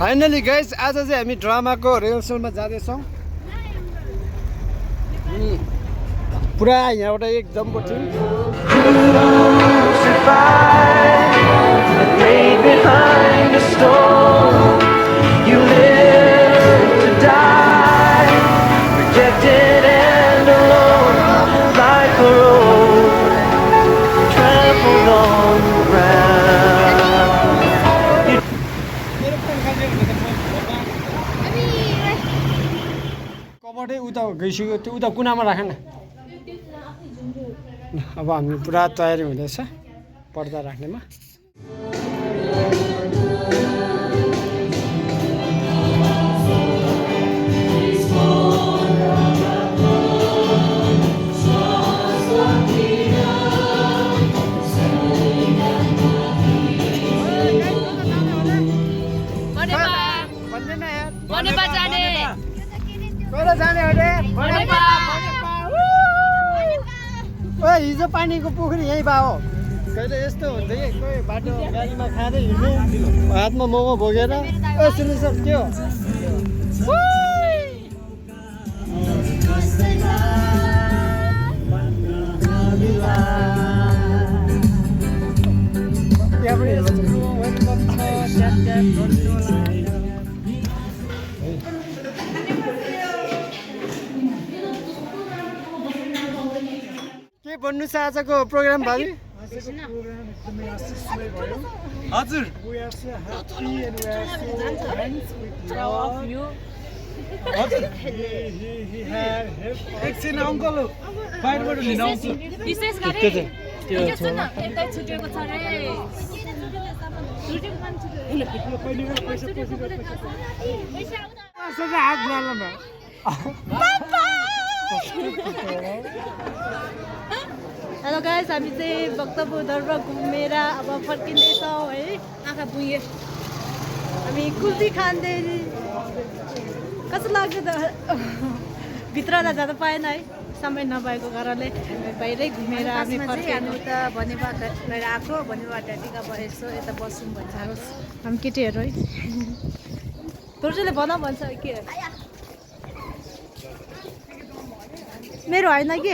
Finally guys आज चाहिँ हामी ड्रामाको रिहर्सलमा जाँदैछौँ। पुरा यहाँबाट एक जम्बो टिम कबडै उता गइसक्यो त्यो उता कुनामा राख न। अब हामी पुरा तयारी हुँदैछ पर्दा राख्नेमा। हिजो पानीको पोखरी यहीँ बा हो। कहिले यस्तो हुन्छ कि कोही बाटो गाडीमा खाँदै हिँड्नु हातमा मोमो बोकेर सुन्नु सर के हो के भन्नु छ आजको प्रोग्राम भाइ? हजुर एकछिन अङ्कल बाहिरबाट लिन आउँछु। विशेष गरी यता छुटेको छ रे। हेलो गाइस, हामी चाहिँ भक्तपुर दरबार घुमेर अब फर्किँदैछौँ है। आँखा बुझ्यो हामी कुल्फी खाँदै। कस्तो लाग्छ त? भित्र त जाँदा पाएन है, समय नभएको कारणले बाहिरै घुमेर हामी फर्किनु त भनेबाट गएर आएको भनेबाट टिका भएछ यता बसौँ भन्छ हामी केटीहरू है। तुर्सीले भन भन्छ के मेरो होइन के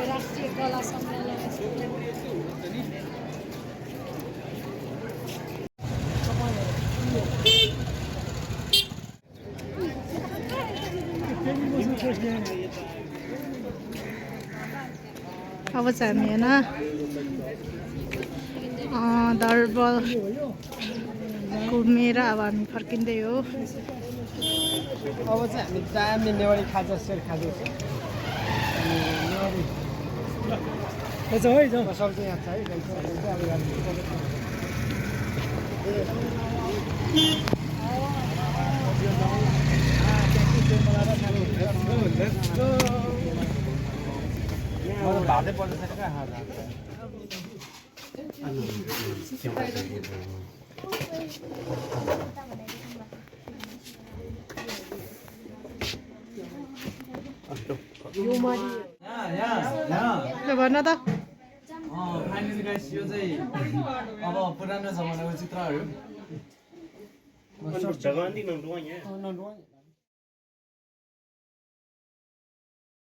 राष्ट्रिय कला सम्मेलन अब चाहिँ हामी होइन दरबार घुमेर अब हामी फर्किँदै हो। अब चाहिँ हामी दामी नेवारी खाजा सेर खाँदैछौँ। सब चाहिँ यहाँ छ है भातै पर्दैछ क्या खाजा। भन त फाइनली गाइस यो चाहिँ अब पुरानो जमानाको चित्रहरू